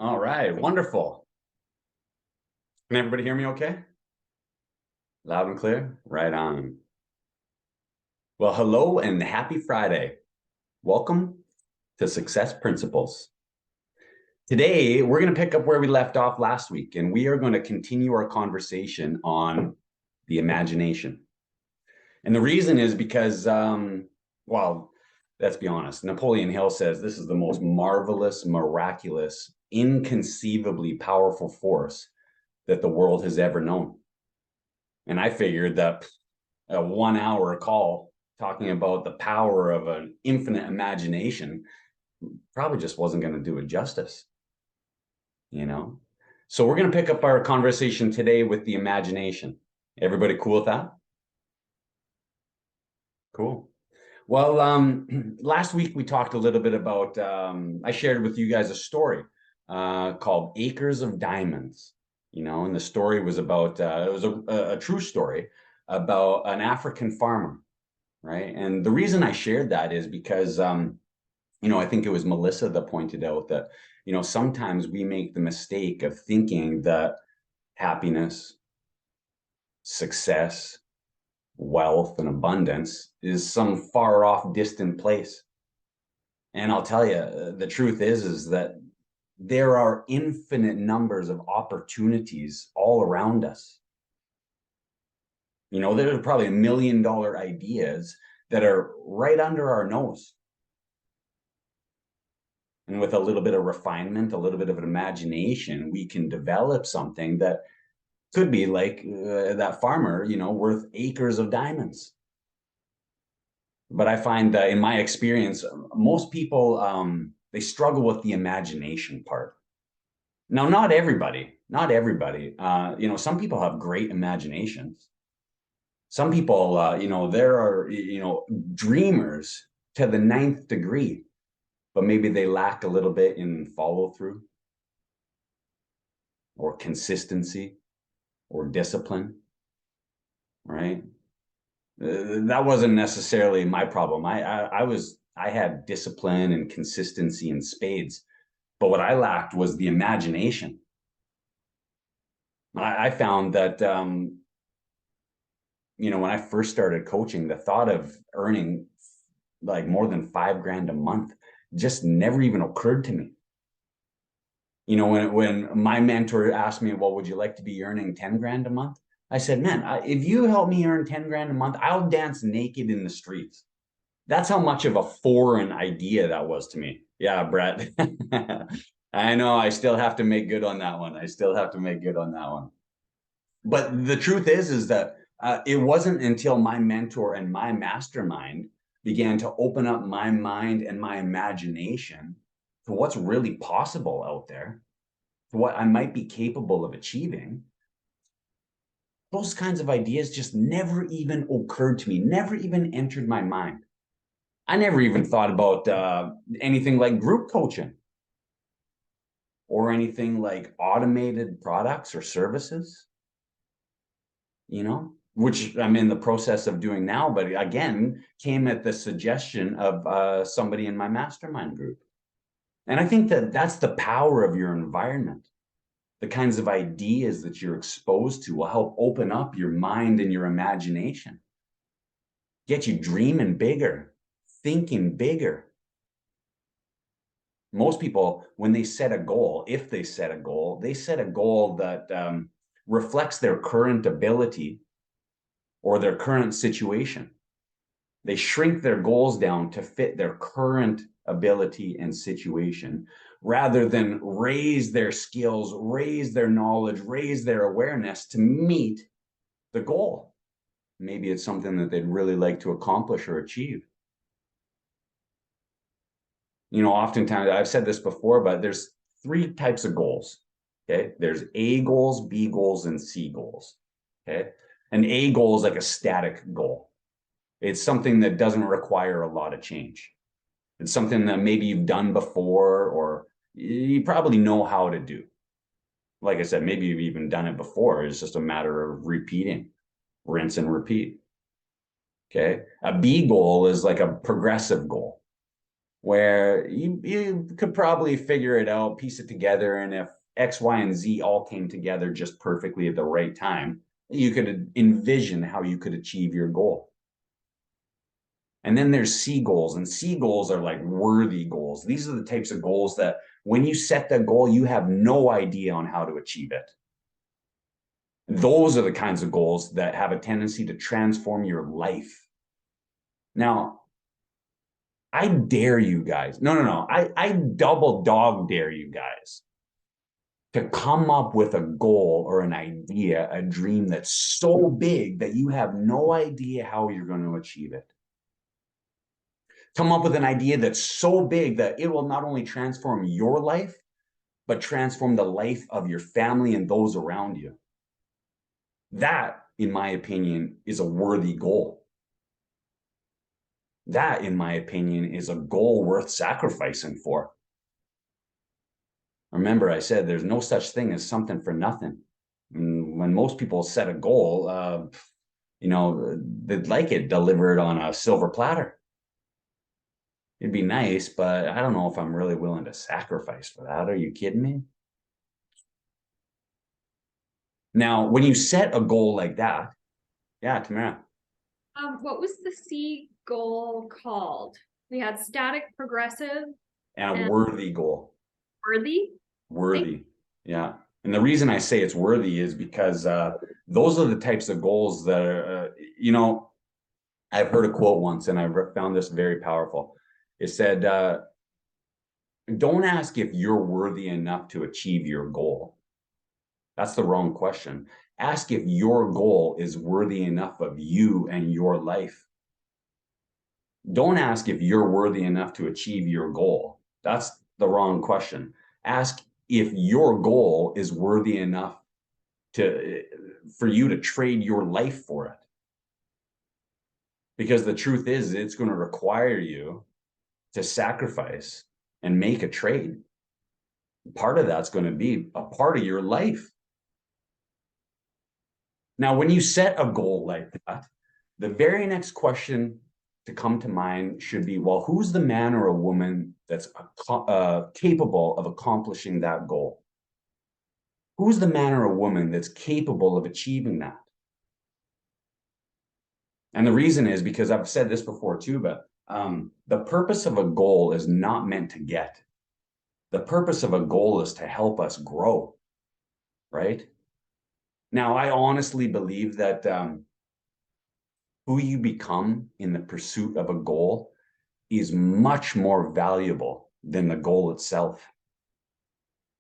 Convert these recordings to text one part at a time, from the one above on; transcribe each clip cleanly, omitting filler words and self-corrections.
All right, wonderful. Can everybody hear me okay? Loud and clear? Right on. Well, hello and happy Friday. Welcome to Success Principles. Today, we're going to pick up where we left off last week, and we are going to continue our conversation on the imagination. And the reason is because, well, let's be honest, Napoleon Hill says this is the most marvelous, miraculous, inconceivably powerful force that the world has ever known. And I figured that a 1 hour call talking about the power of an infinite imagination probably just wasn't going to do it justice, you know? So we're going to pick up our conversation today with the imagination. Everybody cool with that? Cool. Well, last week we talked a little bit about, I shared with you guys a story called Acres of Diamonds, and the story was about, it was a true story about an African farmer, right? And the reason I shared that is because, I think it was Melissa that pointed out that, sometimes we make the mistake of thinking that happiness, success, wealth, and abundance is some far off distant place. And I'll tell you, the truth is that there are infinite numbers of opportunities all around us. There are probably $1 million ideas that are right under our nose. And with a little bit of refinement, a little bit of an imagination, we can develop something that could be like that farmer, worth acres of diamonds. But I find that in my experience, most people, they struggle with the imagination part. Now, not everybody, some people have great imaginations. Some people, there are, dreamers to the ninth degree, but maybe they lack a little bit in follow through or consistency or discipline, right? That wasn't necessarily my problem. I had discipline and consistency in spades, but what I lacked was the imagination. I found that when I first started coaching, the thought of earning like more than $5,000 a month just never even occurred to me. When my mentor asked me, well, would you like to be earning 10 grand a month? I said, man, if you help me earn 10 grand a month, I'll dance naked in the streets. That's how much of a foreign idea that was to me. Yeah, Brett. I know I still have to make good on that one. But the truth is that it wasn't until my mentor and my mastermind began to open up my mind and my imagination to what's really possible out there, to what I might be capable of achieving. Those kinds of ideas just never even occurred to me, never even entered my mind. I never even thought about anything like group coaching or anything like automated products or services, which I'm in the process of doing now, but again, came at the suggestion of somebody in my mastermind group. And I think that that's the power of your environment. The kinds of ideas that you're exposed to will help open up your mind and your imagination, get you dreaming bigger, thinking bigger. Most people, when they set a goal, if they set a goal, they set a goal that reflects their current ability or their current situation. They shrink their goals down to fit their current ability and situation rather than raise their skills, raise their knowledge, raise their awareness to meet the goal. Maybe it's something that they'd really like to accomplish or achieve. Oftentimes, I've said this before, but there's 3 types of goals. Okay. There's A goals, B goals, and C goals. Okay. An A goal is like a static goal. It's something that doesn't require a lot of change. It's something that maybe you've done before, or you probably know how to do. Like I said, maybe you've even done it before. It's just a matter of repeating, rinse and repeat. Okay. A B goal is like a progressive goal. where you could probably figure it out, piece it together, and if X, Y, and Z all came together just perfectly at the right time, you could envision how you could achieve your goal. And then there's C goals, and C goals are like worthy goals. These are the types of goals that when you set that goal, you have no idea on how to achieve it. Those are the kinds of goals that have a tendency to transform your life. Now, I dare you guys. No. I double dog dare you guys to come up with a goal or an idea, a dream that's so big that you have no idea how you're going to achieve it. Come up with an idea that's so big that it will not only transform your life, but transform the life of your family and those around you. That, in my opinion, is a worthy goal. That, in my opinion, is a goal worth sacrificing for. Remember, I said there's no such thing as something for nothing. And when most people set a goal, they'd like it delivered on a silver platter. It'd be nice, but I don't know if I'm really willing to sacrifice for that. Are you kidding me? Now, when you set a goal like that, yeah, Tamara. What was the C goal called? We had static, progressive, And a and worthy goal. worthy. Worthy. Yeah. And the reason I say it's worthy is because those are the types of goals that are, I've heard a quote once and I found this very powerful. It said, don't ask if you're worthy enough to achieve your goal. That's the wrong question. Ask if your goal is worthy enough of you and your life. Don't ask if you're worthy enough to achieve your goal. That's the wrong question. Ask if your goal is worthy enough for you to trade your life for it. Because the truth is, it's going to require you to sacrifice and make a trade. Part of that's going to be a part of your life. Now, when you set a goal like that, the very next question to come to mind should be, well, who's the man or a woman that's capable of accomplishing that goal? Who's the man or a woman that's capable of achieving that? And the reason is because I've said this before too, but the purpose of a goal is not meant to get. The purpose of a goal is to help us grow, right? Now, I honestly believe that who you become in the pursuit of a goal is much more valuable than the goal itself.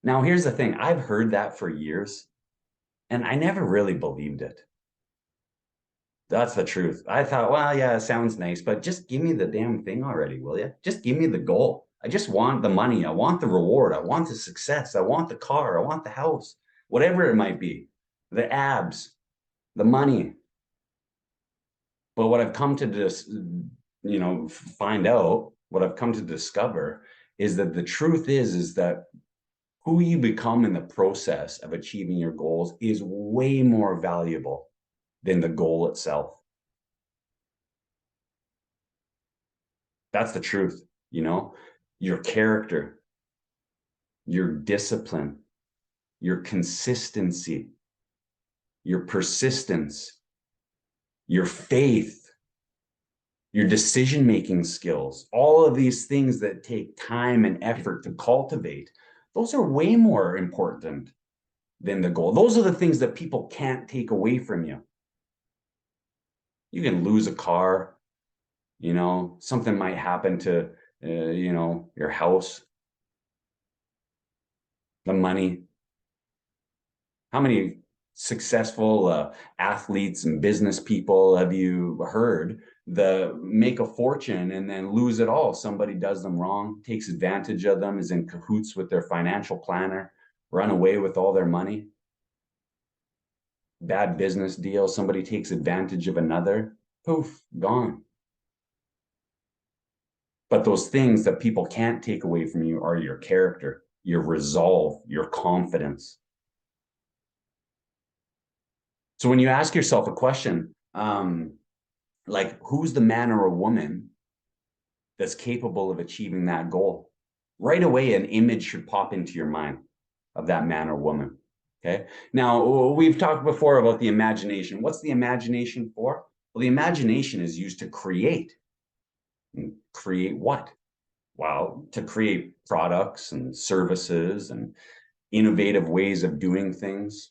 Now, here's the thing. I've heard that for years, and I never really believed it. That's the truth. I thought, well, yeah, it sounds nice, but just give me the damn thing already, will you? Just give me the goal. I just want the money. I want the reward. I want the success. I want the car. I want the house, whatever it might be, the abs, the money. But what I've come to find out, what I've come to discover is that the truth is that who you become in the process of achieving your goals is way more valuable than the goal itself. That's the truth, your character, your discipline, your consistency, your persistence, your faith, your decision-making skills, all of these things that take time and effort to cultivate, those are way more important than the goal. Those are the things that people can't take away from you. You can lose a car, something might happen to, your house, the money. How many successful athletes and business people have you heard that make a fortune and then lose it all? Somebody does them wrong, takes advantage of them, is in cahoots with their financial planner, run away with all their money. Bad business deal, somebody takes advantage of another, poof, gone. But those things that people can't take away from you are your character, your resolve, your confidence. So when you ask yourself a question, like who's the man or a woman that's capable of achieving that goal. Right away, an image should pop into your mind of that man or woman. Okay. Now, we've talked before about the imagination. What's the imagination for? Well, the imagination is used to create. And create what? Well, to create products and services and innovative ways of doing things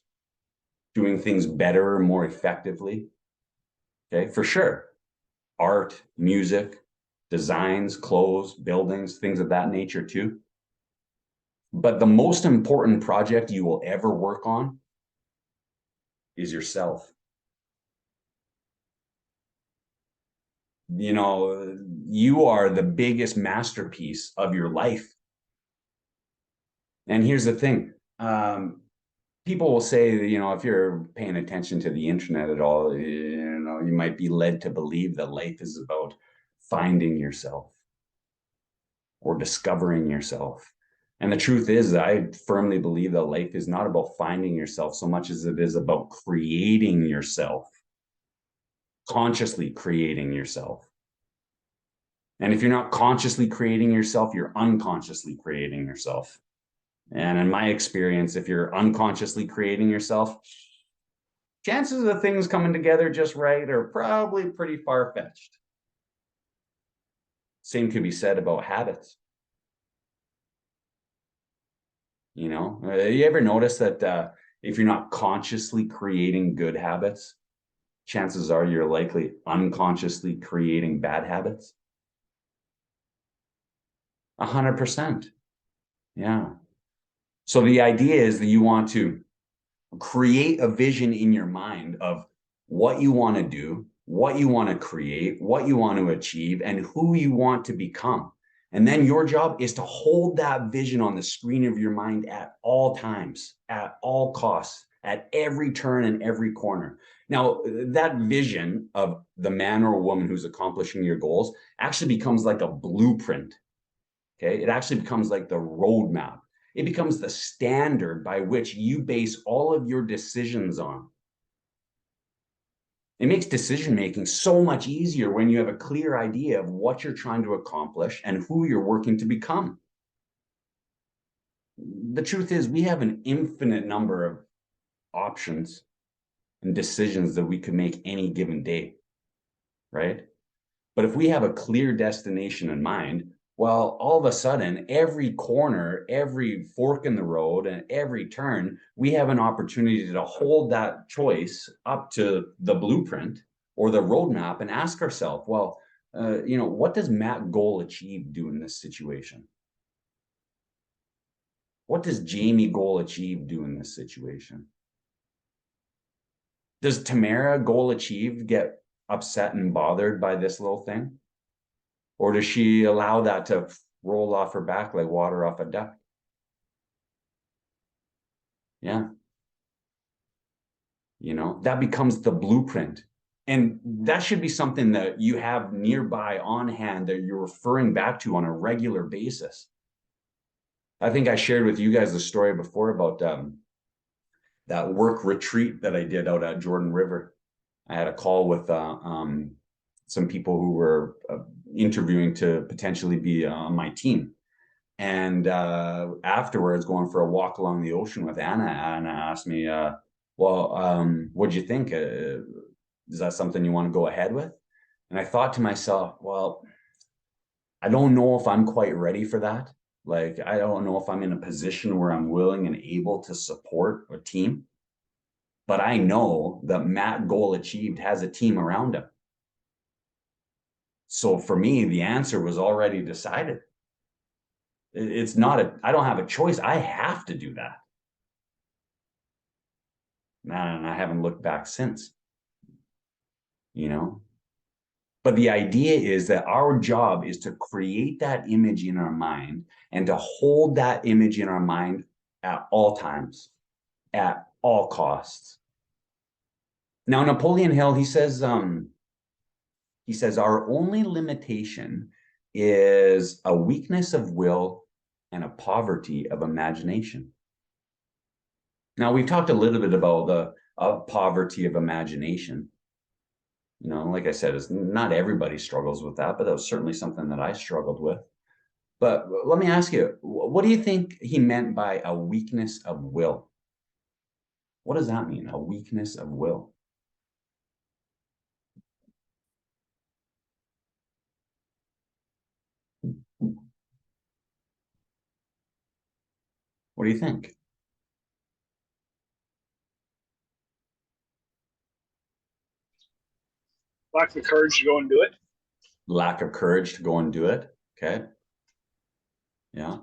better, more effectively. Okay, for sure. Art, music, designs, clothes, buildings, things of that nature too. But the most important project you will ever work on is yourself. You know, you are the biggest masterpiece of your life. And here's the thing. People will say, you know, if you're paying attention to the internet at all, you know, you might be led to believe that life is about finding yourself or discovering yourself. And the truth is, I firmly believe that life is not about finding yourself so much as it is about creating yourself, consciously creating yourself. And if you're not consciously creating yourself, you're unconsciously creating yourself. And in my experience, if you're unconsciously creating yourself, chances of things coming together just right are probably pretty far-fetched. Same could be said about habits. You know, you ever notice that if you're not consciously creating good habits, chances are you're likely unconsciously creating bad habits? 100%. Yeah. So the idea is that you want to create a vision in your mind of what you want to do, what you want to create, what you want to achieve, and who you want to become. And then your job is to hold that vision on the screen of your mind at all times, at all costs, at every turn and every corner. Now, that vision of the man or woman who's accomplishing your goals actually becomes like a blueprint. Okay. It actually becomes like the roadmap. It becomes the standard by which you base all of your decisions on. It makes decision making so much easier when you have a clear idea of what you're trying to accomplish and who you're working to become. The truth is, we have an infinite number of options and decisions that we could make any given day, right? But if we have a clear destination in mind, well, all of a sudden, every corner, every fork in the road, and every turn, we have an opportunity to hold that choice up to the blueprint or the roadmap and ask ourselves, well, you know, what does Matt Goal Achieve do in this situation? What does Jamie Goal Achieve do in this situation? Does Tamara Goal Achieved get upset and bothered by this little thing? Or does she allow that to roll off her back like water off a duck? Yeah. You know, that becomes the blueprint. And that should be something that you have nearby on hand that you're referring back to on a regular basis. I think I shared with you guys the story before about that work retreat that I did out at Jordan River. I had a call with some people who were interviewing to potentially be on my team. And afterwards, going for a walk along the ocean with Anna asked me, what'd you think? Is that something you want to go ahead with? And I thought to myself, well, I don't know if I'm quite ready for that. Like, I don't know if I'm in a position where I'm willing and able to support a team. But I know that Matt Goal Achieved has a team around him. So for me, the answer was already decided. It's not I don't have a choice. I have to do that. And I haven't looked back since, you know. But the idea is that our job is to create that image in our mind and to hold that image in our mind at all times, at all costs. Now, Napoleon Hill, he says, our only limitation is a weakness of will and a poverty of imagination. Now, we've talked a little bit about the poverty of imagination. You know, like I said, it's not everybody struggles with that, but that was certainly something that I struggled with. But let me ask you, what do you think he meant by a weakness of will? What does that mean? A weakness of will? What do you think? Lack the courage to go and do it. Lack of courage to go and do it. Okay. Yeah.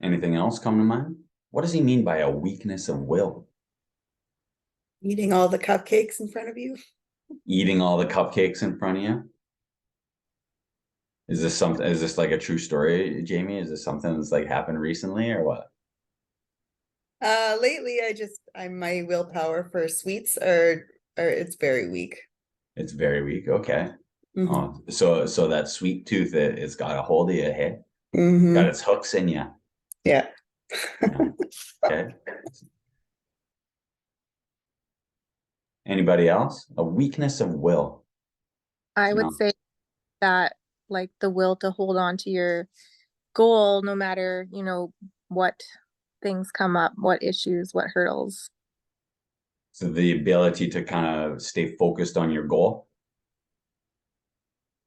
Anything else come to mind? What does he mean by a weakness of will? Eating all the cupcakes in front of you. Eating all the cupcakes in front of you? Is this something, is this like a true story, Jamie? Is this something that's like happened recently or what? Lately I'm my willpower for sweets or it's very weak. It's very weak. Okay. Mhm. Oh, so that sweet tooth, it's got a hold of you, hey? Mhm. Got its hooks in you. Yeah. Yeah. Okay. Anybody else? A weakness of will. I would No. say that like the will to hold on to your goal, no matter, what things come up, what issues, what hurdles. So the ability to kind of stay focused on your goal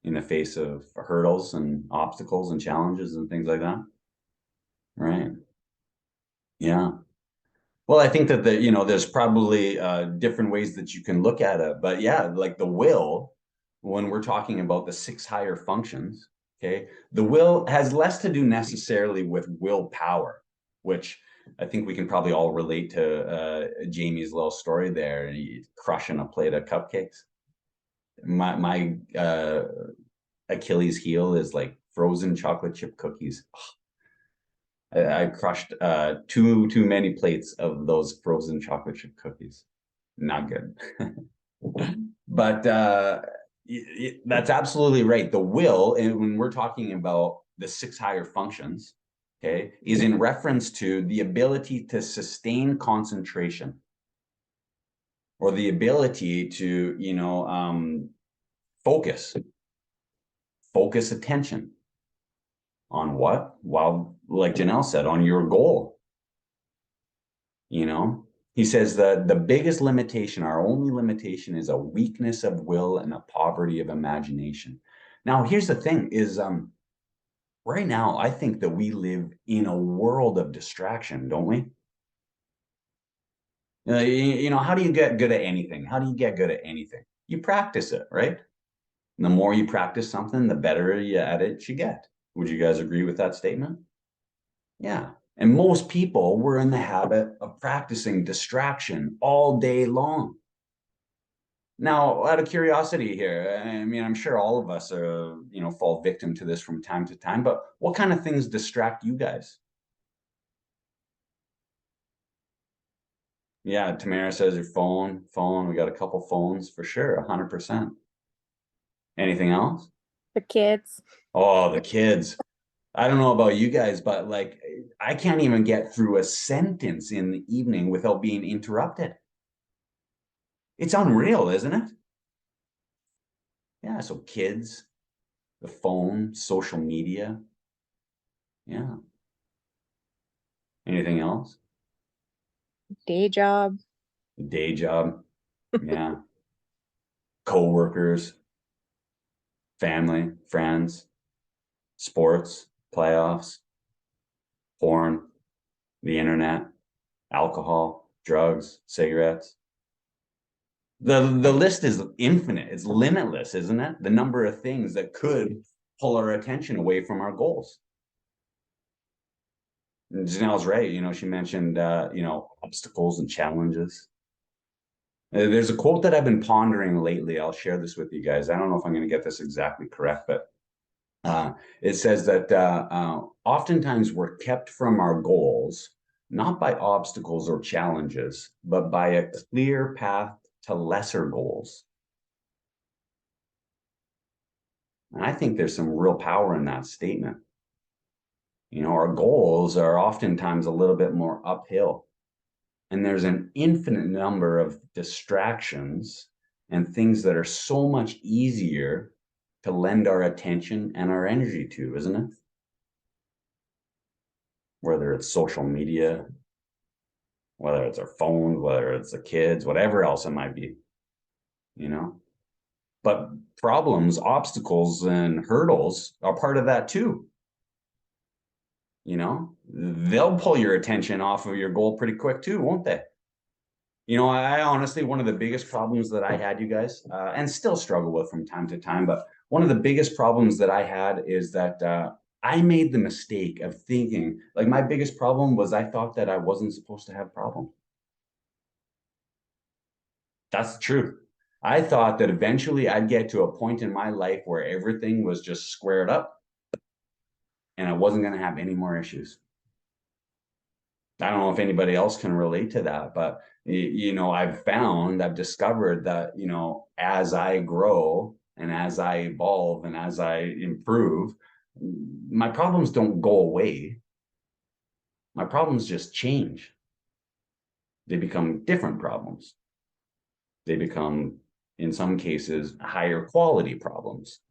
in the face of hurdles and obstacles and challenges and things like that. Right. Yeah. Well, I think that there's probably different ways that you can look at it, but yeah, like the will, when we're talking about the 6 higher functions, okay, the will has less to do necessarily with willpower, which I think we can probably all relate to Jamie's little story there, crushing a plate of cupcakes. My Achilles heel is like frozen chocolate chip cookies. I crushed too many plates of those frozen chocolate chip cookies. Not good. But that's absolutely right. The will, and when we're talking about the 6 higher functions, okay, is in reference to the ability to sustain concentration or the ability to, focus attention on what? Well, like Janelle said, on your goal. He says that the biggest limitation, our only limitation, is a weakness of will and a poverty of imagination. Now, here's the thing is right now, I think that we live in a world of distraction, don't we? How do you get good at anything? How do you get good at anything? You practice it, right? And the more you practice something, the better you at it you get. Would you guys agree with that statement? Yeah. And most people were in the habit of practicing distraction all day long. Now, out of curiosity here, I mean, I'm sure all of us are, fall victim to this from time to time, but what kind of things distract you guys? Yeah, Tamara says your phone. We got a couple phones for sure, 100%. Anything else? The kids. Oh, the kids. I don't know about you guys, but like, I can't even get through a sentence in the evening without being interrupted. It's unreal, isn't it? Yeah, so kids, the phone, social media. Yeah. Anything else? Day job. Day job. Yeah. Co-workers, family, friends, sports, playoffs, porn, the internet, alcohol, drugs, cigarettes. The list is infinite. It's limitless, isn't it? The number of things that could pull our attention away from our goals. And Janelle's right. She mentioned, obstacles and challenges. There's a quote that I've been pondering lately. I'll share this with you guys. I don't know if I'm going to get this exactly correct, but it says that oftentimes we're kept from our goals, not by obstacles or challenges, but by a clear path to lesser goals. And I think there's some real power in that statement. Our goals are oftentimes a little bit more uphill. And there's an infinite number of distractions and things that are so much easier to lend our attention and our energy to, isn't it? Whether it's social media, whether it's our phones, whether it's the kids, whatever else it might be, you know. But problems, obstacles, and hurdles are part of that too. You know, they'll pull your attention off of your goal pretty quick too, won't they? You know, I honestly, one of the biggest problems that I had, you guys, and still struggle with from time to time, but one of the biggest problems that I had is that I made the mistake of thinking, like, my biggest problem was I thought that I wasn't supposed to have problems. That's the truth. I thought that eventually I'd get to a point in my life where everything was just squared up and I wasn't going to have any more issues. I don't know if anybody else can relate to that, but you know, I've discovered that, you know, as I grow and as I evolve and as I improve, my problems don't go away. My problems just change. They become different problems. They become, in some cases, higher quality problems.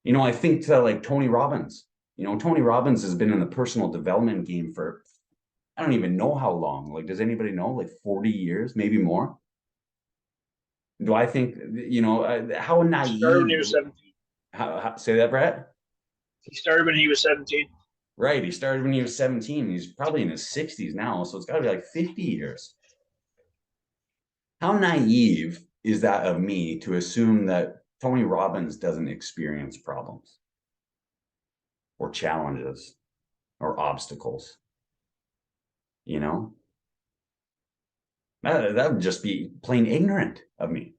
You know, I think to like Tony Robbins. You know, Tony Robbins has been in the personal development game for, I don't even know how long. Like, does anybody know? Like 40 years, maybe more? Do I think, you know, how naive? He started when he was 17. Say that, Brett? He started when he was 17. Right. He started when he was 17. He's probably in his 60s now. So it's got to be like 50 years. How naive is that of me to assume that Tony Robbins doesn't experience problems or challenges or obstacles? You know, that would just be plain ignorant of me.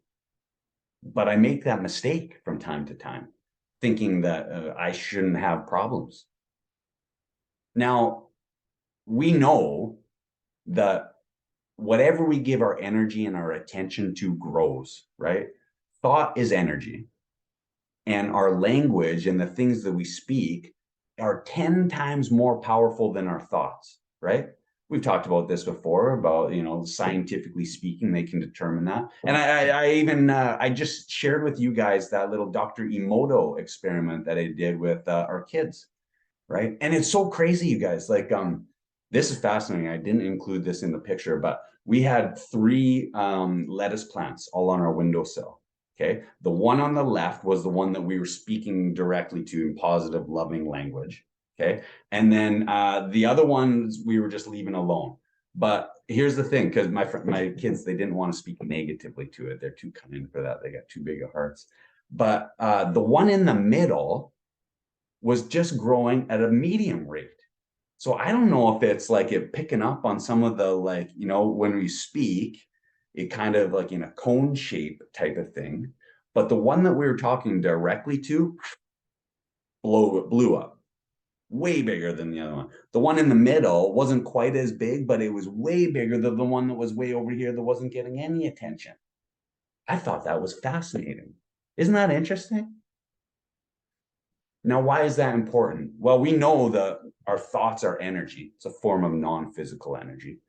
But I make that mistake from time to time, thinking that I shouldn't have problems. Now, we know that whatever we give our energy and our attention to grows, right? Thought is energy. And our language and the things that we speak are 10 times more powerful than our thoughts, right? We've talked about this before about, you know, scientifically speaking, they can determine that. And I even, I just shared with you guys that little Dr. Emoto experiment that I did with our kids, right? And it's so crazy, you guys, like, this is fascinating. I didn't include this in the picture, but we had 3 lettuce plants all on our windowsill. Okay. The one on the left was the one that we were speaking directly to in positive, loving language. Okay. And then the other ones we were just leaving alone. But here's the thing, because my kids, they didn't want to speak negatively to it. They're too kind for that. They got too big of hearts. But the one in the middle was just growing at a medium rate. So I don't know if it's like it picking up on some of the, like, you know, when we speak, it kind of like in a cone shape type of thing. But the one that we were talking directly to blew up, way bigger than the other one. The one in the middle wasn't quite as big, but it was way bigger than the one that was way over here that wasn't getting any attention. I thought that was fascinating. Isn't that interesting? Now, why is that important? Well, we know that our thoughts are energy. It's a form of non-physical energy.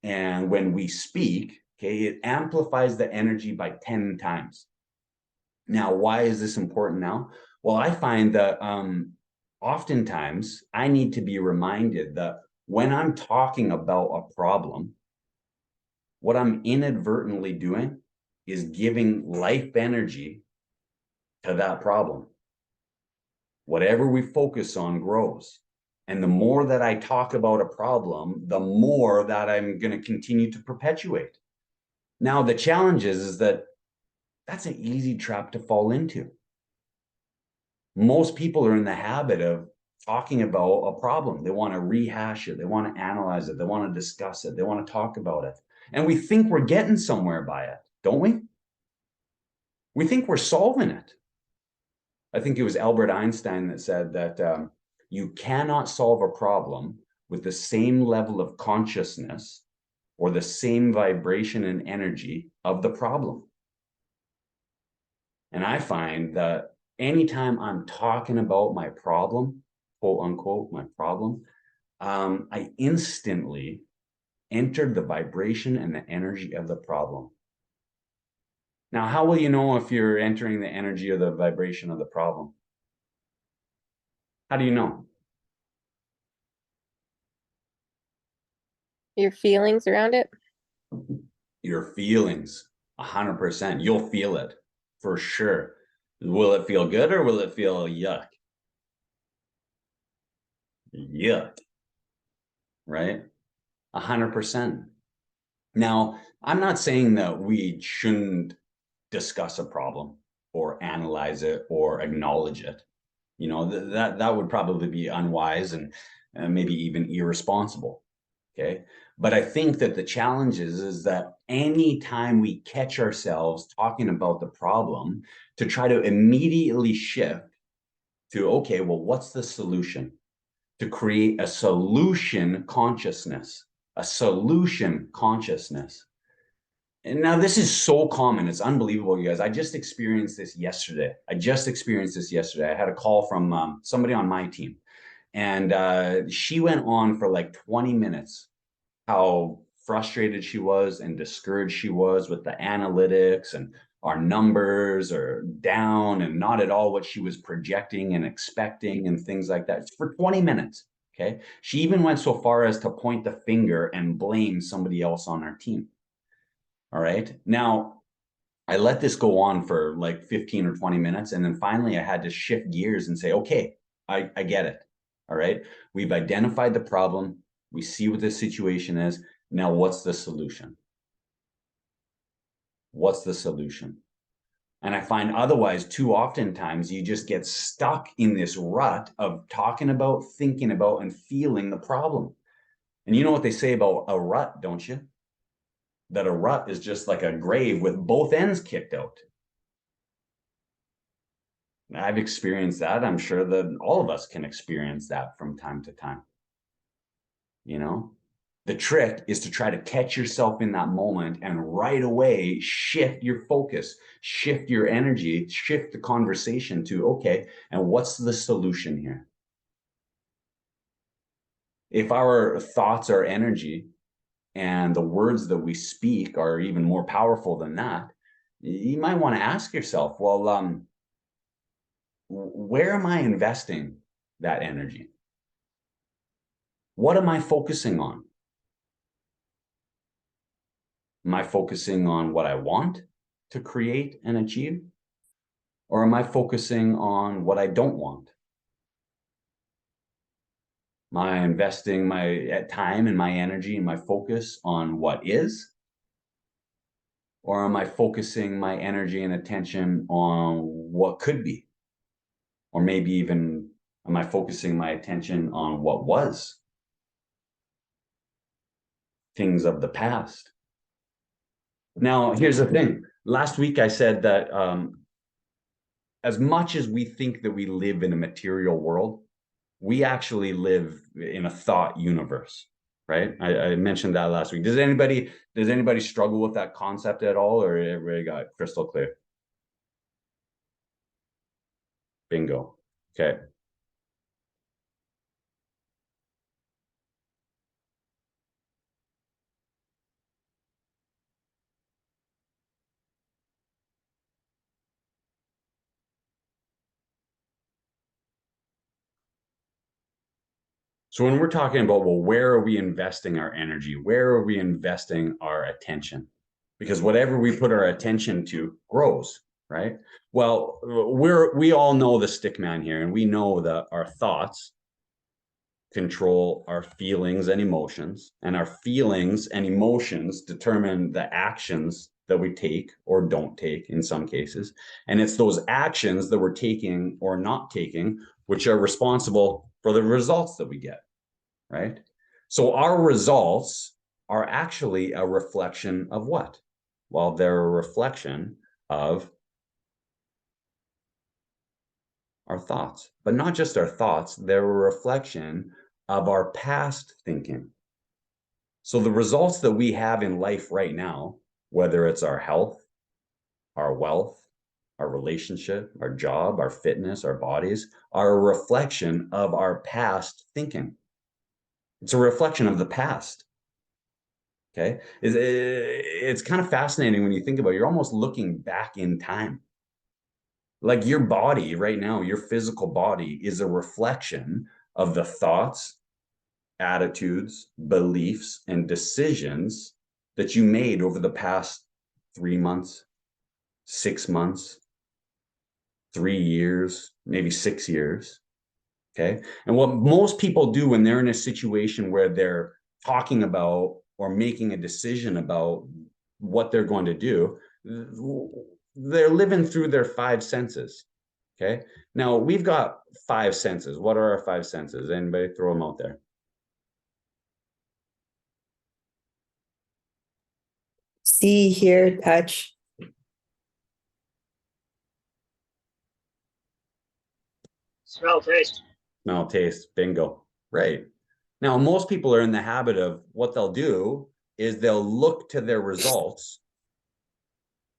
And when we speak, okay, it amplifies the energy by 10 times. Now, why is this important now? Well, I find that oftentimes I need to be reminded that when I'm talking about a problem, what I'm inadvertently doing is giving life energy to that problem. Whatever we focus on grows. And the more that I talk about a problem, the more that I'm going to continue to perpetuate. Now, the challenge is that that's an easy trap to fall into. Most people are in the habit of talking about a problem. They want to rehash it. They want to analyze it. They want to discuss it. They want to talk about it. And we think we're getting somewhere by it, don't we? We think we're solving it. I think it was Albert Einstein that said that you cannot solve a problem with the same level of consciousness or the same vibration and energy of the problem. And I find that anytime I'm talking about my problem, quote unquote, my problem, I instantly entered the vibration and the energy of the problem. Now, how will you know if you're entering the energy or the vibration of the problem? How do you know? Your feelings around it? Your feelings, 100%. You'll feel it for sure. Will it feel good or will it feel yuck? Yuck, right? 100%. Now, I'm not saying that we shouldn't discuss a problem or analyze it or acknowledge it. You know, that would probably be unwise and maybe even irresponsible. Okay. But I think that the challenge is that anytime we catch ourselves talking about the problem, to try to immediately shift to, okay, well, what's the solution? To create a solution consciousness, a solution consciousness. And now this is so common. It's unbelievable, you guys. I just experienced this yesterday. I had a call from somebody on my team, and she went on for like 20 minutes, how frustrated she was and discouraged she was with the analytics, and our numbers are down and not at all what she was projecting and expecting and things like that for 20 minutes. Okay. She even went so far as to point the finger and blame somebody else on our team. All right. Now, I let this go on for like 15 or 20 minutes. And then finally, I had to shift gears and say, okay, I get it. All right. We've identified the problem. We see what the situation is. Now, what's the solution? What's the solution? And I find otherwise, too oftentimes, you just get stuck in this rut of talking about, thinking about, and feeling the problem. And you know what they say about a rut, don't you? That a rut is just like a grave with both ends kicked out. I've experienced that. I'm sure that all of us can experience that from time to time. You know, the trick is to try to catch yourself in that moment and right away shift your focus, shift your energy, shift the conversation to, okay, and what's the solution here? If our thoughts are energy, and the words that we speak are even more powerful than that, you might want to ask yourself, well, where am I investing that energy? What am I focusing on? Am I focusing on what I want to create and achieve? Or am I focusing on what I don't want? Am I investing my time and my energy and my focus on what is? Or am I focusing my energy and attention on what could be? Or maybe even, am I focusing my attention on what was? Things of the past. Now, here's the thing. Last week, I said that as much as we think that we live in a material world, we actually live in a thought universe, right? I mentioned that last week. Does anybody struggle with that concept at all, or everybody got crystal clear? Bingo. Okay. So when we're talking about, well, where are we investing our energy? Where are we investing our attention? Because whatever we put our attention to grows, right? Well, we all know the stick man here, and we know that our thoughts control our feelings and emotions, and our feelings and emotions determine the actions that we take or don't take in some cases. And it's those actions that we're taking or not taking, which are responsible for the results that we get, right? So our results are actually a reflection of what? Well, they're a reflection of our thoughts, but not just our thoughts, they're a reflection of our past thinking. So the results that we have in life right now, whether it's our health, our wealth, our relationship, our job, our fitness, our bodies, are a reflection of our past thinking. It's a reflection of the past. Okay. It's kind of fascinating when you think about it. You're almost looking back in time. Like your body right now, your physical body is a reflection of the thoughts, attitudes, beliefs, and decisions that you made over the past 3 months, 6 months, 3 years, maybe 6 years. Okay. And what most people do when they're in a situation where they're talking about or making a decision about what they're going to do, they're living through their 5 senses. Okay. Now we've got 5 senses. What are our 5 senses? Anybody throw them out there? See, hear, touch. Smell, taste. Smell, taste, bingo. Right. Now, most people are in the habit of what they'll do is they'll look to their results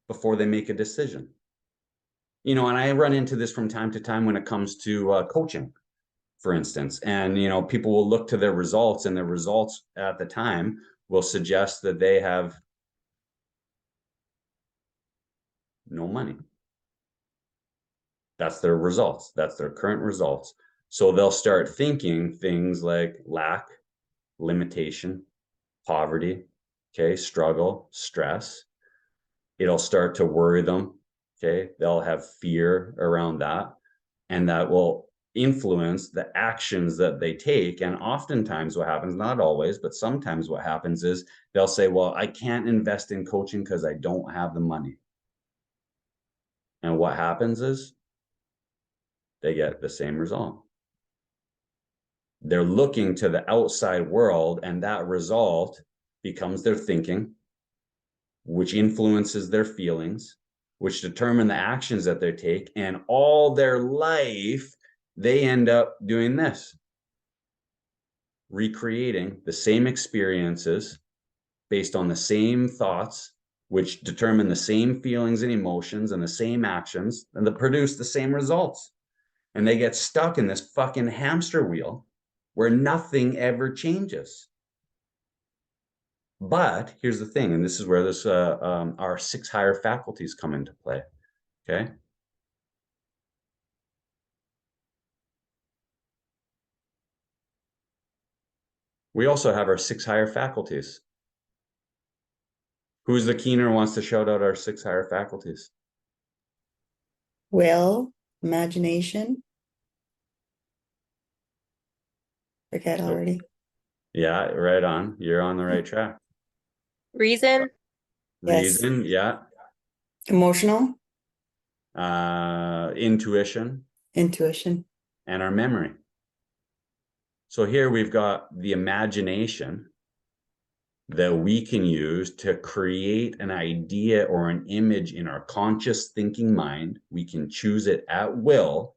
before they make a decision. And I run into this from time to time when it comes to coaching, for instance. And, people will look to their results, and their results at the time will suggest that they have no money. That's their results. That's their current results. So they'll start thinking things like lack, limitation, poverty, okay, struggle, stress. It'll start to worry them, okay? They'll have fear around that, and that will influence the actions that they take. And oftentimes what happens, not always, but sometimes what happens is they'll say, well, I can't invest in coaching because I don't have the money. And what happens is they get the same result. They're looking to the outside world, and that result becomes their thinking, which influences their feelings, which determine the actions that they take. And all their life, they end up doing this, recreating the same experiences based on the same thoughts, which determine the same feelings and emotions and the same actions, and that produce the same results. And they get stuck in this fucking hamster wheel where nothing ever changes. But here's the thing, and this is where our 6 higher faculties come into play. Okay. We also have our 6 higher faculties. Who's the keener wants to shout out our 6 higher faculties? Will, imagination. Forget already. Yeah, right on. You're on the right track. Reason, Yes. Reason, yeah. Emotional, Intuition, intuition. and our memory. So here we've got the imagination that we can use to create an idea or an image in our conscious thinking mind. We can choose it at will,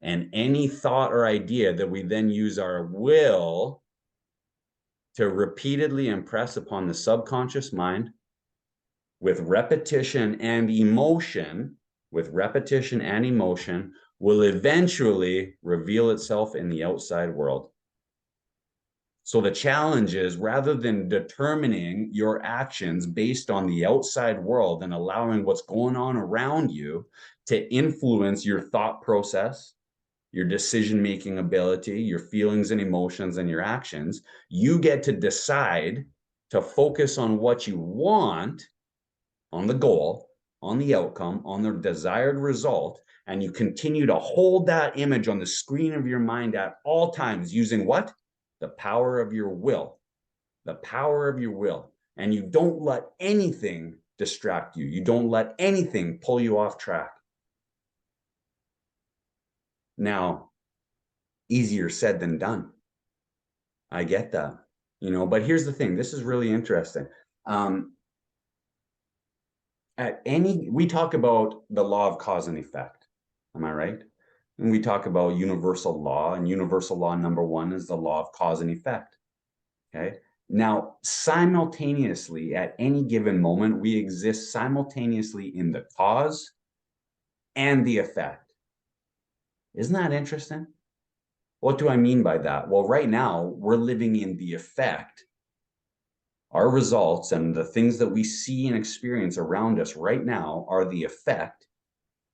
and any thought or idea that we then use our will to repeatedly impress upon the subconscious mind with repetition and emotion, will eventually reveal itself in the outside world. So the challenge is, rather than determining your actions based on the outside world and allowing what's going on around you to influence your thought process, your decision-making ability, your feelings and emotions, and your actions, you get to decide to focus on what you want, on the goal, on the outcome, on the desired result, and you continue to hold that image on the screen of your mind at all times using what? The power of your will. The power of your will. And you don't let anything distract you. You don't let anything pull you off track. Now, easier said than done. I get that, but here's the thing. This is really interesting. We talk about the law of cause and effect. Am I right? And we talk about universal law, and universal law number 1 is the law of cause and effect. Okay. Now, simultaneously, at any given moment, we exist simultaneously in the cause and the effect. Isn't that interesting? What do I mean by that? Well, right now, we're living in the effect Our results and the things that we see and experience around us right now are the effect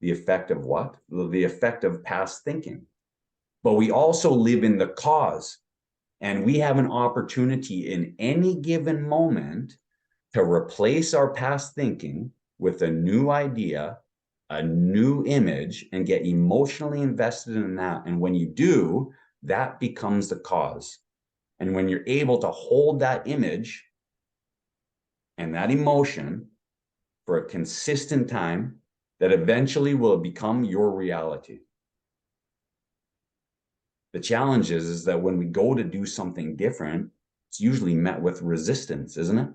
of what? The effect of past thinking. But we also live in the cause, and we have an opportunity in any given moment to replace our past thinking with a new idea, a new image, and get emotionally invested in that. And when you do, that becomes the cause. And when you're able to hold that image and that emotion for a consistent time, that eventually will become your reality. The challenge is that when we go to do something different, it's usually met with resistance, isn't it?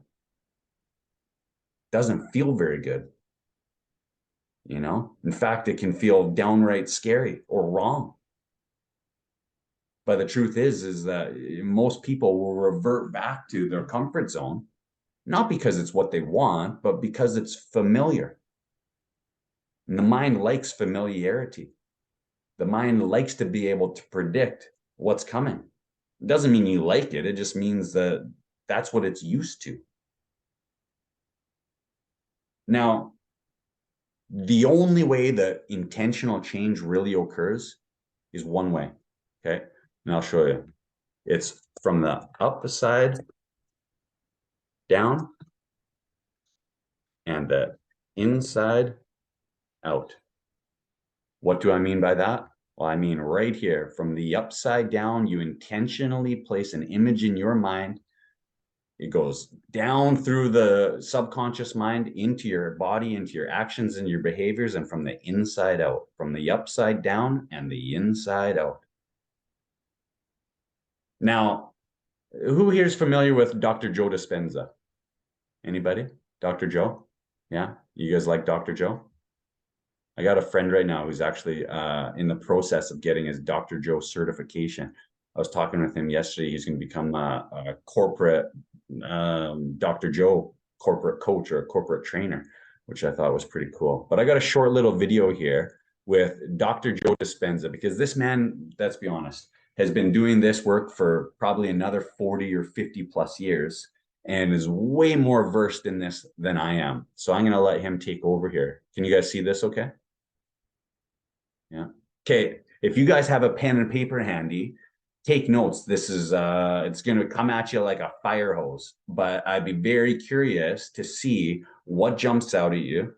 Doesn't feel very good. You know, in fact, it can feel downright scary or wrong. But the truth is that most people will revert back to their comfort zone, not because it's what they want, but because it's familiar. And the mind likes familiarity. The mind likes to be able to predict what's coming. It doesn't mean you like it. It just means that that's what it's used to. Now, the only way that intentional change really occurs is one way, okay? And I'll show you. It's from the upside down and the inside out. What do I mean by that? Well, I mean right here, from the upside down, you intentionally place an image in your mind. It goes down through the subconscious mind into your body, into your actions and your behaviors, and from the inside out, from the upside down and the inside out. Now, who here is familiar with Dr. Joe Dispenza? Anybody? Dr. Joe? Yeah? You guys like Dr. Joe? I got a friend right now who's actually in the process of getting his Dr. Joe certification. I was talking with him yesterday. He's going to become a corporate Dr. Joe corporate coach or a corporate trainer, which I thought was pretty cool. But I got a short little video here with Dr. Joe Dispenza, because this man, let's be honest, has been doing this work for probably another 40 or 50 plus years and is way more versed in this than I am. So I'm going to let him take over here. Can you guys see this okay? Yeah. Okay. If you guys have a pen and paper handy, take notes. This is, it's going to come at you like a fire hose, but I'd be very curious to see what jumps out at you,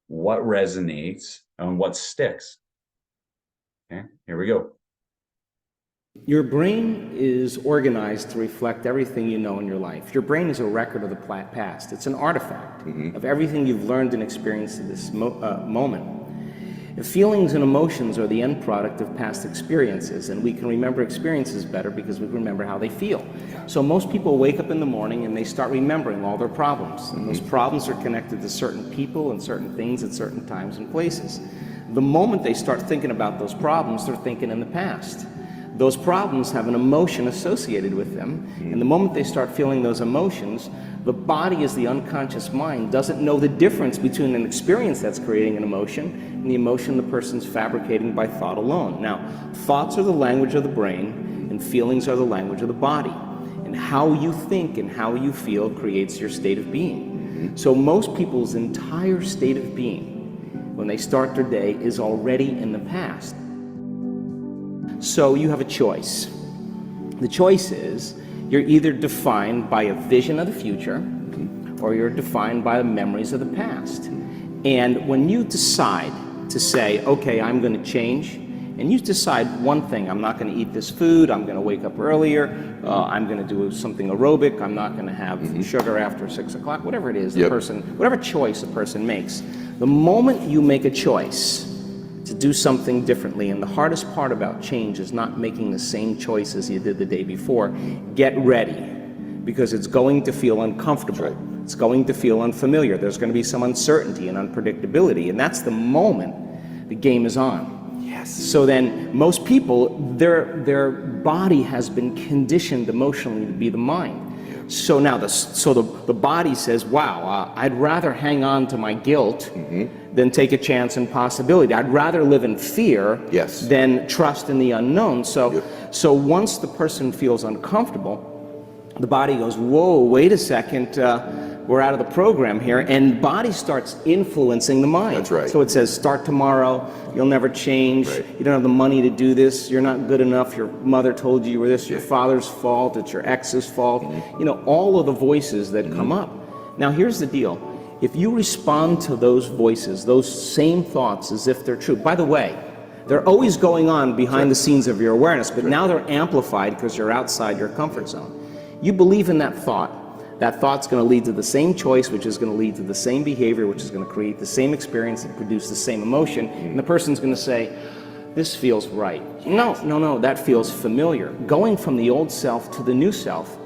what resonates, and what sticks. Okay, here we go. Your brain is organized to reflect everything you know in your life. Your brain is a record of the past. It's an artifact of everything you've learned and experienced in this moment. Feelings and emotions are the end product of past experiences, and we can remember experiences better because we remember how they feel. So most people wake up in the morning and they start remembering all their problems, and those problems are connected to certain people and certain things at certain times and places. The moment they start thinking about those problems, they're thinking in the past. Those problems have an emotion associated with them, and the moment they start feeling those emotions, the body, as the unconscious mind, doesn't know the difference between an experience that's creating an emotion and the emotion the person's fabricating by thought alone. Now, thoughts are the language of the brain, and feelings are the language of the body. And how you think and how you feel creates your state of being. So most people's entire state of being, when they start their day, is already in the past. So you have a choice. The choice is, you're either defined by a vision of the future, or you're defined by the memories of the past. And when you decide to say, okay, I'm going to change, and you decide one thing: I'm not going to eat this food, I'm going to wake up earlier, I'm going to do something aerobic, I'm not going to have sugar after 6 o'clock, whatever it is, the person, whatever choice a person makes. The moment you make a choice to do something differently, and the hardest part about change is not making the same choice as you did the day before, get ready, because it's going to feel uncomfortable. It's going to feel unfamiliar. There's going to be some uncertainty and unpredictability, and that's the moment the game is on. Yes. So then most people, their body has been conditioned emotionally to be the mind. So now the body says, wow, I'd rather hang on to my guilt than take a chance and possibility. I'd rather live in fear than trust in the unknown. So once the person feels uncomfortable, the body goes, whoa, wait a second, we're out of the program here, and body starts influencing the mind. That's right. So it says, start tomorrow, you'll never change, Right. you don't have the money to do this, you're not good enough, your mother told you were this, your father's fault, it's your ex's fault, you know, all of the voices that come up. Now here's the deal, if you respond to those voices, those same thoughts as if they're true, by the way, they're always going on behind the scenes of your awareness, but now they're amplified because you're outside your comfort zone. You believe in that thought's going to lead to the same choice, which is going to lead to the same behavior, which is going to create the same experience and produce the same emotion, and the person's going to say, this feels right. No, that feels familiar. Going from the old self to the new self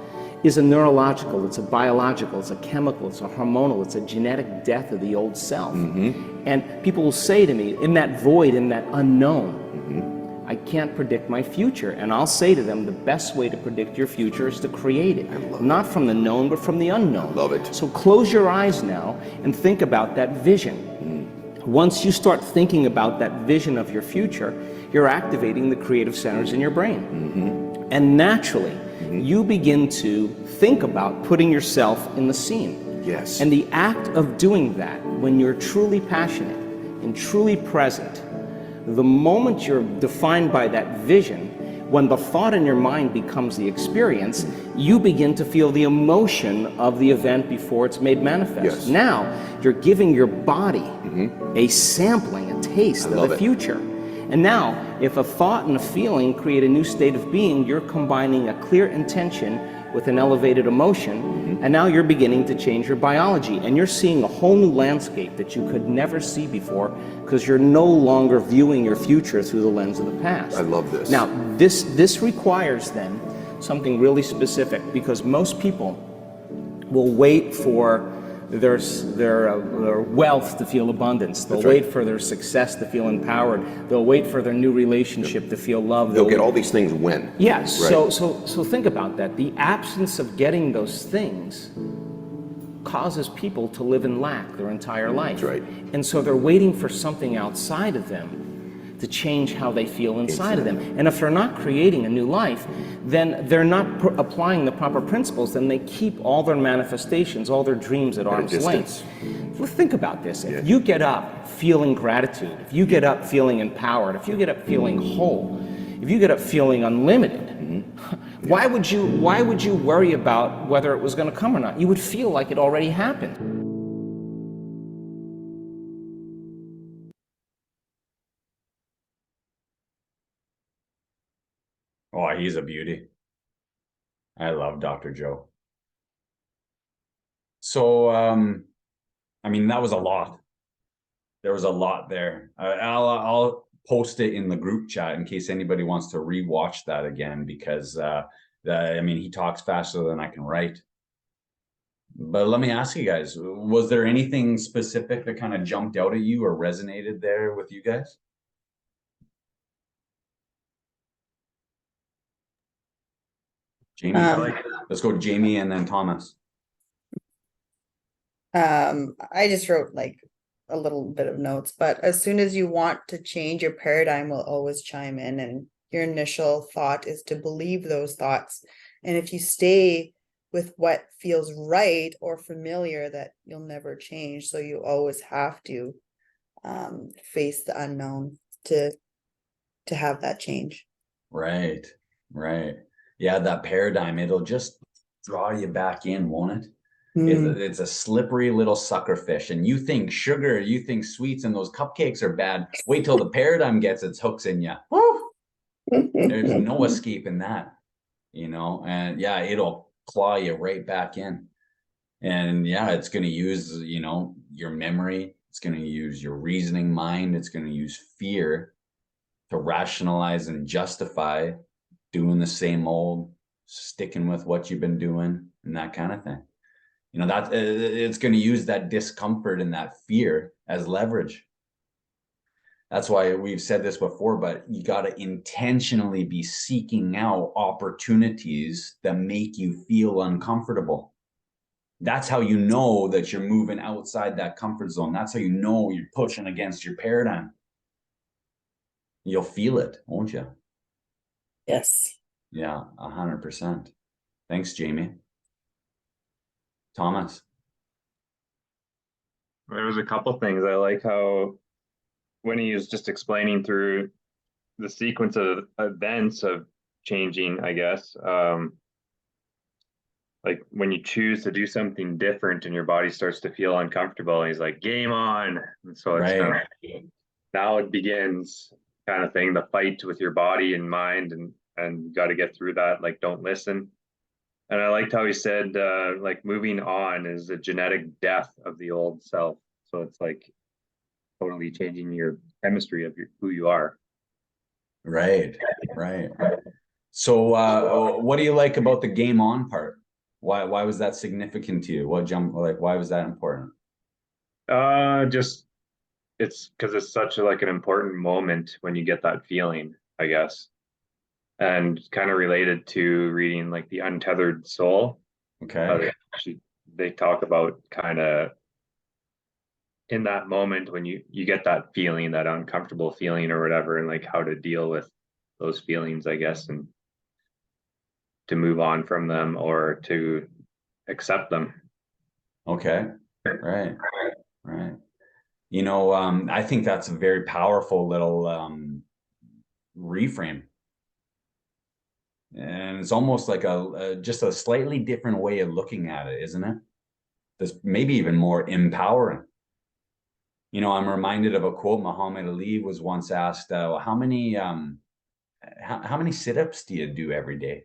is a neurological, it's a biological, it's a chemical, it's a hormonal, it's a genetic death of the old self. And people will say to me, in that void, in that unknown, I can't predict my future. And I'll say to them, the best way to predict your future is to create it. Not from the known, but from the unknown. Love it. So close your eyes now and think about that vision. Once you start thinking about that vision of your future, you're activating the creative centers in your brain. And naturally, you begin to think about putting yourself in the scene. Yes. And the act of doing that, when you're truly passionate and truly present, the moment you're defined by that vision, when the thought in your mind becomes the experience, you begin to feel the emotion of the event before it's made manifest. Yes. Now, you're giving your body a sampling, a taste of love the it. future. And now, if a thought and a feeling create a new state of being, you're combining a clear intention with an elevated emotion, and now you're beginning to change your biology, and you're seeing a whole new landscape that you could never see before, because you're no longer viewing your future through the lens of the past. I love this. Now, this requires then something really specific, because most people will wait for their wealth to feel abundance. They'll That's right. wait for their success to feel empowered. They'll wait for their new relationship to feel loved. They'll get all these things when. Yes. Right. So think about that. The absence of getting those things causes people to live in lack their entire life. That's right. And so they're waiting for something outside of them to change how they feel inside of them. And if they're not creating a new life, then they're not applying the proper principles, then they keep all their manifestations, all their dreams at arm's distance. length. Well, think about this. If you get up feeling gratitude, if you get up feeling empowered, if you get up feeling whole, if you get up feeling unlimited, why would you worry about whether it was going to come or not? You would feel like it already happened. Oh, he's a beauty. I love Dr. Joe. So, I mean, that was a lot. There was a lot there. I'll post it in the group chat in case anybody wants to rewatch that again, because I mean, he talks faster than I can write. But let me ask you guys, was there anything specific that kind of jumped out at you or resonated there with you guys? Jamie, let's go Jamie and then Thomas. I just wrote like a little bit of notes, but as soon as you want to change, your paradigm will always chime in, and your initial thought is to believe those thoughts. And if you stay with what feels right or familiar, that you'll never change. So you always have to face the unknown to have that change. Right. Yeah, that paradigm, it'll just draw you back in, won't it? It's a slippery little sucker fish, and you think sugar, you think sweets, and those cupcakes are bad. Wait till the paradigm gets its hooks in you. There's no escaping that, and yeah, it'll claw you right back in. And yeah, it's going to use, your memory. It's going to use your reasoning mind. It's going to use fear to rationalize and justify doing the same old, sticking with what you've been doing, and that kind of thing. That it's going to use that discomfort and that fear as leverage. That's why we've said this before, but you got to intentionally be seeking out opportunities that make you feel uncomfortable. That's how you know that you're moving outside that comfort zone. That's how you know you're pushing against your paradigm. You'll feel it, won't you? Yes. Yeah, 100%. Thanks, Jamie. Thomas. There was a couple things. I like how when he was just explaining through the sequence of events of changing, I guess, like when you choose to do something different and your body starts to feel uncomfortable, he's like, game on. And so it's kind of, now it begins kind of thing, the fight with your body and mind, and you got to get through that. Like, don't listen. And I liked how he said, like, moving on is a genetic death of the old self. So it's like totally changing your chemistry of who you are. Right. So what do you like about the game on part? Why was that significant to you? Why was that important? Just it's because it's such like an important moment when you get that feeling, I guess. And kind of related to reading like The Untethered Soul. Okay. They talk about kind of in that moment when you get that feeling, that uncomfortable feeling or whatever, and like how to deal with those feelings, I guess, and to move on from them or to accept them. Okay. Right. You know, I think that's a very powerful little reframe. And it's almost like just a slightly different way of looking at it, isn't it? That's maybe even more empowering. You know, I'm reminded of a quote. Muhammad Ali was once asked, how many sit-ups do you do every day?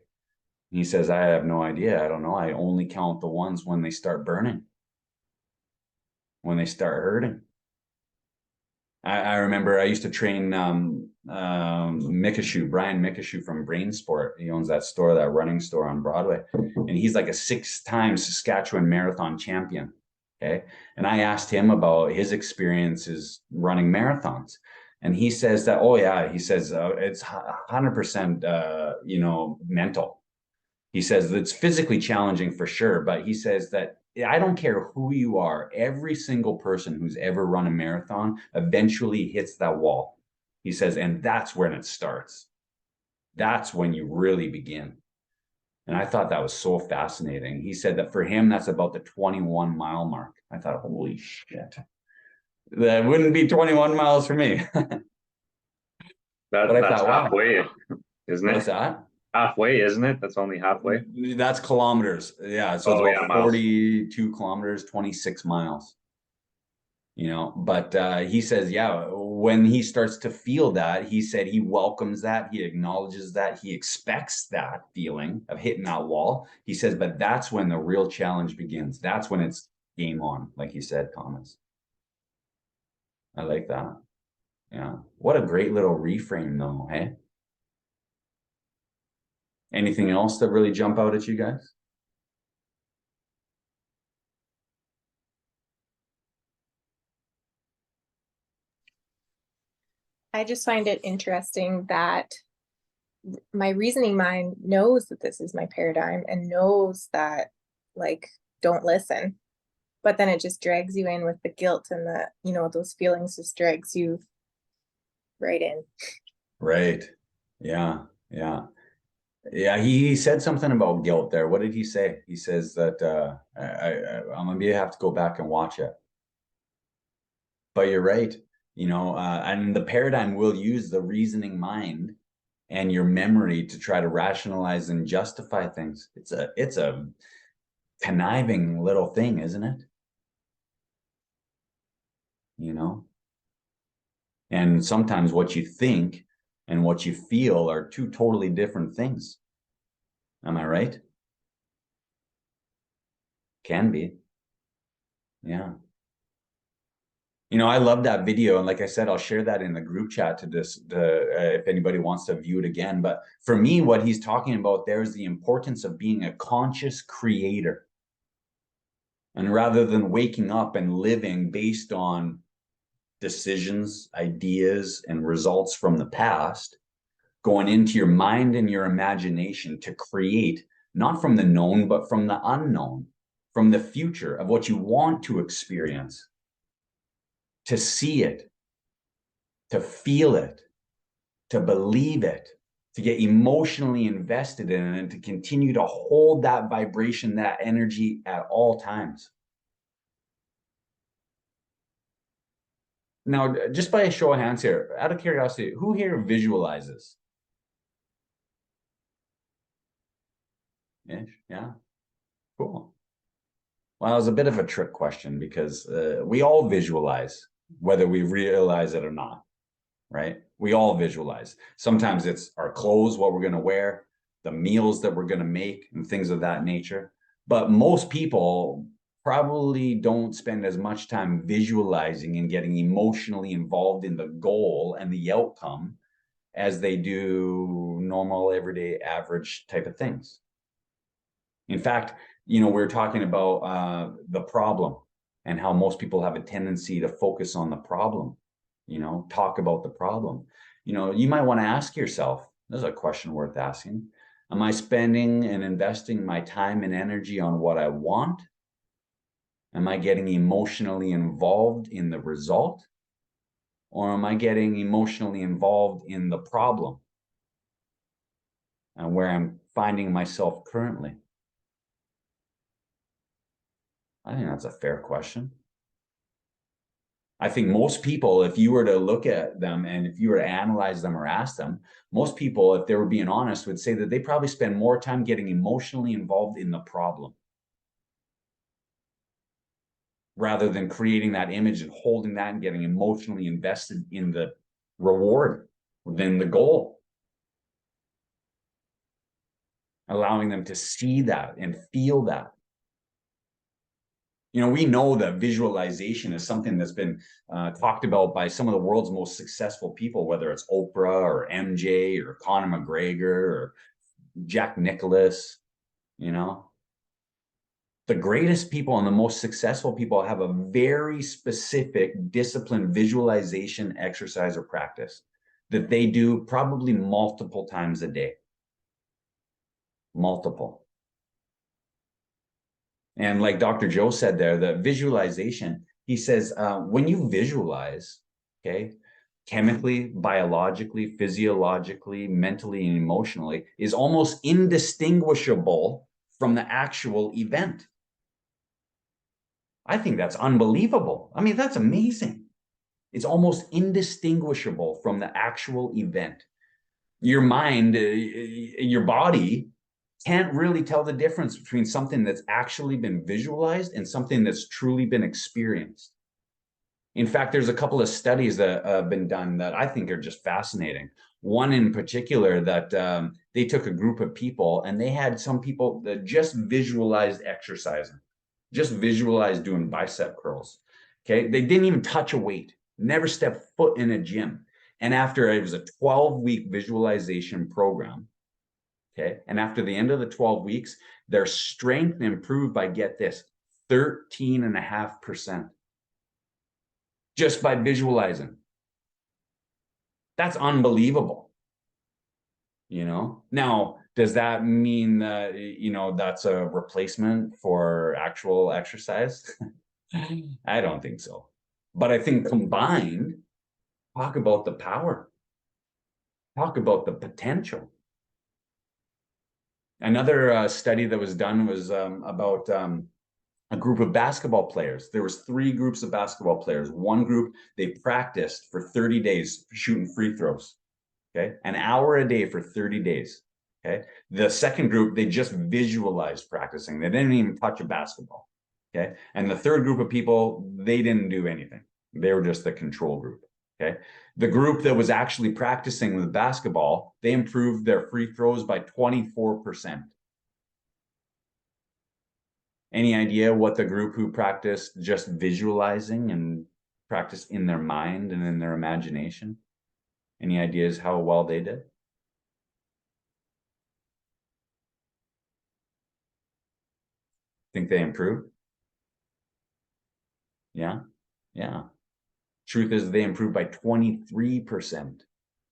And he says, I have no idea. I don't know. I only count the ones when they start burning, when they start hurting. I remember I used to train Brian Mikashu from Brain Sport. He owns that store, that running store on Broadway. And he's like a 6-time Saskatchewan marathon champion. Okay. And I asked him about his experiences running marathons. And he says that, oh yeah, he says it's 100%, mental. He says it's physically challenging for sure, but he says that I don't care who you are, every single person who's ever run a marathon eventually hits that wall. He says, and that's when it starts. That's when you really begin. And I thought that was so fascinating. He said that for him, that's about the 21-mile mark. I thought, holy shit. That wouldn't be 21 miles for me. That's halfway, isn't it? What's that? Halfway, isn't it? That's only halfway. That's kilometers. Yeah. So it's about 42 kilometers, 26 miles. But he says, yeah, when he starts to feel that, he said he welcomes that, he acknowledges that, he expects that feeling of hitting that wall. He says, but that's when the real challenge begins. That's when it's game on, like you said, Thomas. I like that. Yeah. What a great little reframe though, hey? Anything else that really jump out at you guys? I just find it interesting that my reasoning mind knows that this is my paradigm and knows that, like, don't listen. But then it just drags you in with the guilt and those feelings just drags you right in. Right. Yeah. He said something about guilt there. What did he say? He says that I'm gonna have to go back and watch it. But you're right. And the paradigm will use the reasoning mind and your memory to try to rationalize and justify things. It's a conniving little thing, isn't it? And sometimes what you think and what you feel are two totally different things. Am I right? Can be. Yeah. I love that video. And like I said, I'll share that in the group chat if anybody wants to view it again. But for me, what he's talking about there is the importance of being a conscious creator. And rather than waking up and living based on decisions, ideas, and results from the past, going into your mind and your imagination to create, not from the known, but from the unknown, from the future of what you want to experience, to see it, to feel it, to believe it, to get emotionally invested in it, and to continue to hold that vibration, that energy at all times. Now, just by a show of hands here, out of curiosity, who here visualizes? Yeah, cool. Well, it was a bit of a trick question because we all visualize, whether we realize it or not, right? We all visualize. Sometimes it's our clothes, what we're going to wear, the meals that we're going to make, and things of that nature. But most people probably don't spend as much time visualizing and getting emotionally involved in the goal and the outcome as they do normal, everyday, average type of things. In fact, you know, we're talking about the problem and how most people have a tendency to focus on the problem, you know, talk about the problem. You know, you might want to ask yourself, this is a question worth asking. Am I spending and investing my time and energy on what I want? Am I getting emotionally involved in the result? Or am I getting emotionally involved in the problem and where I'm finding myself currently? I think that's a fair question. I think most people, if you were to look at them and if you were to analyze them or ask them, most people, if they were being honest, would say that they probably spend more time getting emotionally involved in the problem rather than creating that image and holding that and getting emotionally invested in the reward than the goal. Allowing them to see that and feel that. You know, we know that visualization is something that's been talked about by some of the world's most successful people, whether it's Oprah or MJ or Conor McGregor or Jack Nicklaus, you know. The greatest people and the most successful people have a very specific disciplined visualization exercise or practice that they do probably multiple times a day. Multiple. And like Dr. Joe said there, the visualization, he says, when you visualize, okay, chemically, biologically, physiologically, mentally, and emotionally, is almost indistinguishable from the actual event. I think that's unbelievable. I mean, that's amazing. It's almost indistinguishable from the actual event. Your mind, your body can't really tell the difference between something that's actually been visualized and something that's truly been experienced. In fact, there's a couple of studies that have been done that I think are just fascinating. One in particular that they took a group of people and they had some people that just visualized exercising, just visualized doing bicep curls. Okay, they didn't even touch a weight, never stepped foot in a gym. And after it was a 12-week visualization program, okay, and after the end of the 12 weeks, their strength improved by, get this, 13.5%. Just by visualizing. That's unbelievable. You know, now, does that mean that, you know, that's a replacement for actual exercise? I don't think so. But I think combined, talk about the power. Talk about the potential. Another study that was done was about a group of basketball players. There was 3 groups of basketball players. One group, they practiced for 30 days shooting free throws. Okay, an hour a day for 30 days. Okay, the second group, they just visualized practicing. They didn't even touch a basketball. Okay, and the third group of people, they didn't do anything. They were just the control group. Okay, the group that was actually practicing with basketball, they improved their free throws by 24%. Any idea what the group who practiced just visualizing and practiced in their mind and in their imagination? Any ideas how well they did? Think they improved? Yeah, yeah. Truth is they improved by 23%.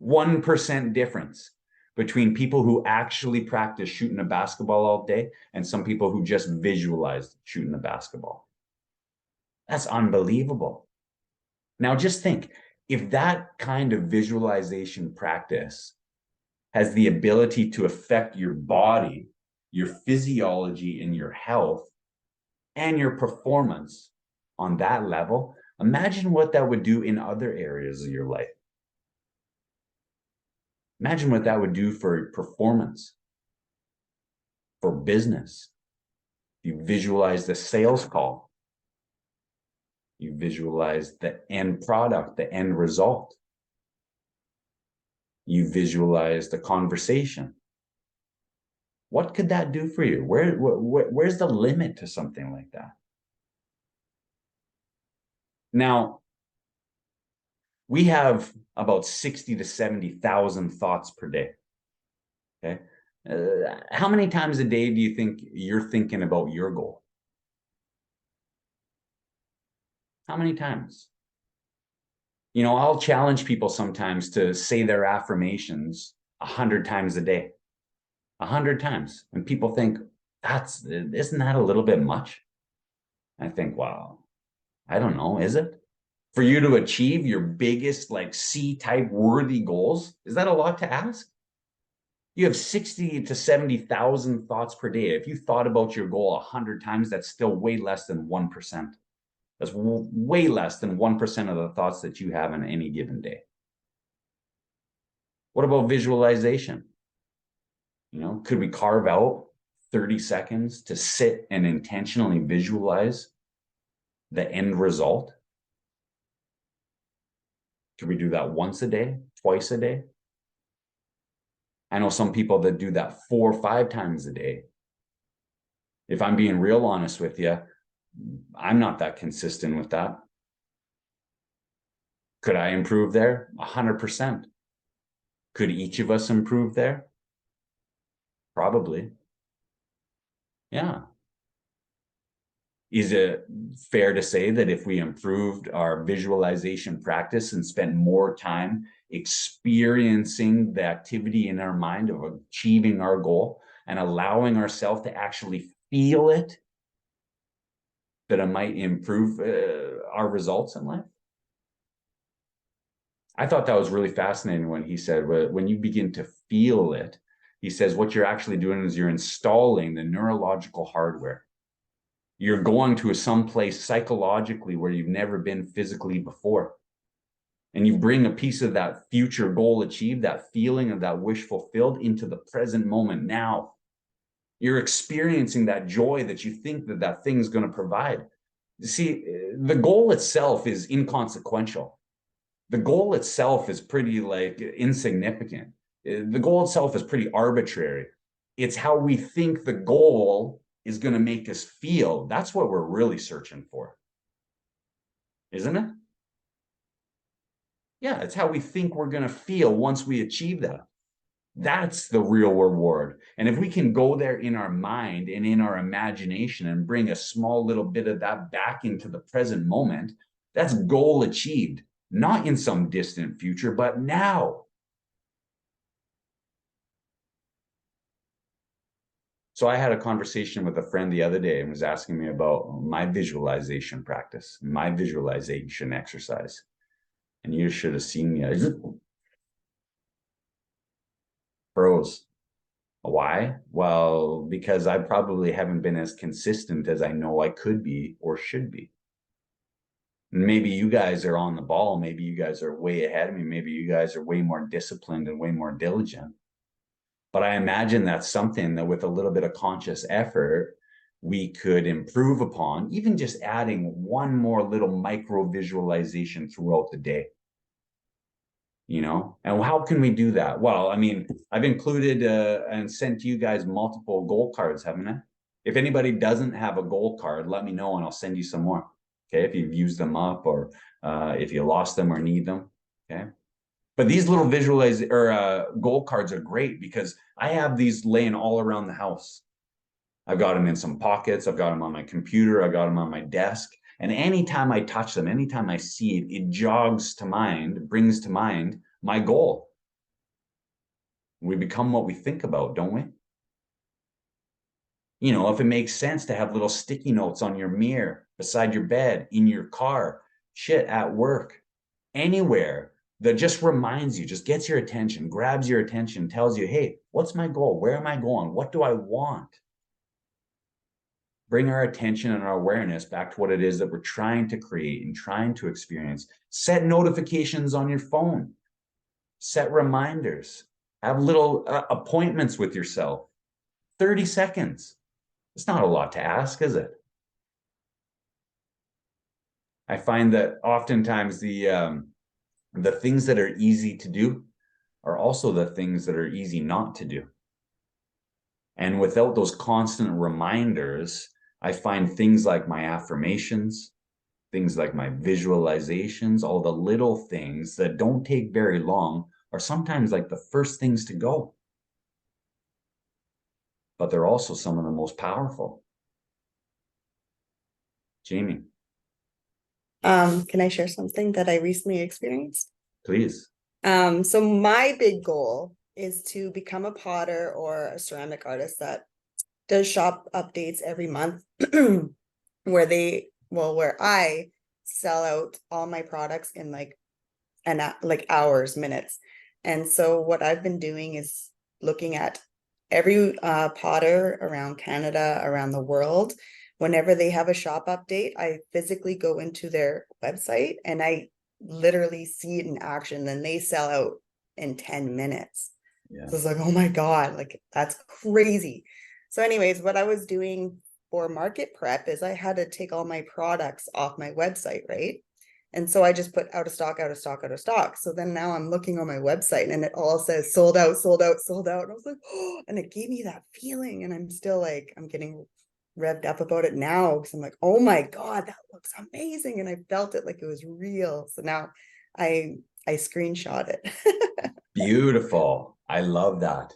1% difference between people who actually practice shooting a basketball all day and some people who just visualized shooting a basketball. That's unbelievable. Now just think, if that kind of visualization practice has the ability to affect your body, your physiology, and your health, and your performance on that level, imagine what that would do in other areas of your life. Imagine what that would do for performance, for business. You visualize the sales call. You visualize the end product, the end result. You visualize the conversation. What could that do for you? Where's the limit to something like that? Now, we have about 60 to 70,000 thoughts per day. Okay. How many times a day do you think you're thinking about your goal? How many times? You know, I'll challenge people sometimes to say their affirmations 100 times a day. 100 times. And people think, isn't that a little bit much? I think, wow, I don't know, is it? For you to achieve your biggest like C-type worthy goals, is that a lot to ask? You have 60 to 70,000 thoughts per day. If you thought about your goal 100 times, that's still way less than 1%. That's way less than 1% of the thoughts that you have in any given day. What about visualization? You know, could we carve out 30 seconds to sit and intentionally visualize the end result? Could we do that once a day, twice a day? I know some people that do that 4 or 5 times a day. If I'm being real honest with you, I'm not that consistent with that. Could I improve there? 100%. Could each of us improve there? Probably. Yeah. Is it fair to say that if we improved our visualization practice and spent more time experiencing the activity in our mind of achieving our goal and allowing ourselves to actually feel it, that it might improve our results in life? I thought that was really fascinating when he said, when you begin to feel it, he says, what you're actually doing is you're installing the neurological hardware. You're going to some place psychologically where you've never been physically before. And you bring a piece of that future goal achieved, that feeling of that wish fulfilled into the present moment now. You're experiencing that joy that you think that that thing's going to provide. You see, the goal itself is inconsequential. The goal itself is pretty like insignificant. The goal itself is pretty arbitrary. It's how we think the goal is going to make us feel. That's what we're really searching for. Isn't it? Yeah, it's how we think we're going to feel once we achieve that. That's the real reward. And if we can go there in our mind and in our imagination and bring a small little bit of that back into the present moment, that's goal achieved, not in some distant future, but now. So I had a conversation with a friend the other day and was asking me about my visualization practice, my visualization exercise. And you should have seen me. Froze. Why? Well, because I probably haven't been as consistent as I know I could be or should be. Maybe you guys are on the ball. Maybe you guys are way ahead of me. Maybe you guys are way more disciplined and way more diligent. But I imagine that's something that with a little bit of conscious effort, we could improve upon, even just adding one more little micro visualization throughout the day. You know, and how can we do that? Well, I mean, I've included and sent you guys multiple goal cards, haven't I? If anybody doesn't have a goal card, let me know and I'll send you some more. Okay, if you've used them up or if you lost them or need them. Okay. But these little goal cards are great because I have these laying all around the house. I've got them in some pockets. I've got them on my computer. I got them on my desk. And anytime I touch them, anytime I see it, it jogs to mind, brings to mind my goal. We become what we think about, don't we? You know, if it makes sense to have little sticky notes on your mirror, beside your bed, in your car, shit, at work, anywhere that just reminds you, just gets your attention, grabs your attention, tells you, hey, what's my goal? Where am I going? What do I want? Bring our attention and our awareness back to what it is that we're trying to create and trying to experience. Set notifications on your phone. Set reminders. Have little appointments with yourself. 30 seconds. It's not a lot to ask, is it? I find that oftentimes the things that are easy to do are also the things that are easy not to do. And without those constant reminders, I find things like my affirmations, things like my visualizations, all the little things that don't take very long are sometimes like the first things to go. But they're also some of the most powerful. Jamie. Can I share something that I recently experienced? Please. So my big goal is to become a potter or a ceramic artist that does shop updates every month where I sell out all my products in like hours, minutes. And so what I've been doing is looking at every potter around Canada, around the world. Whenever they have a shop update, I physically go into their website and I literally see it in action. Then they sell out in 10 minutes. Yeah. So it's like, oh my God, like that's crazy. So anyways, what I was doing for market prep is I had to take all my products off my website, right? And so I just put out of stock, out of stock, out of stock. So then now I'm looking on my website and it all says sold out, sold out, sold out. And I was like, oh, and it gave me that feeling. And I'm still like, I'm getting revved up about it now because I'm like, oh my God, that looks amazing. And I felt it like it was real. So now I screenshot it. Beautiful. I love that.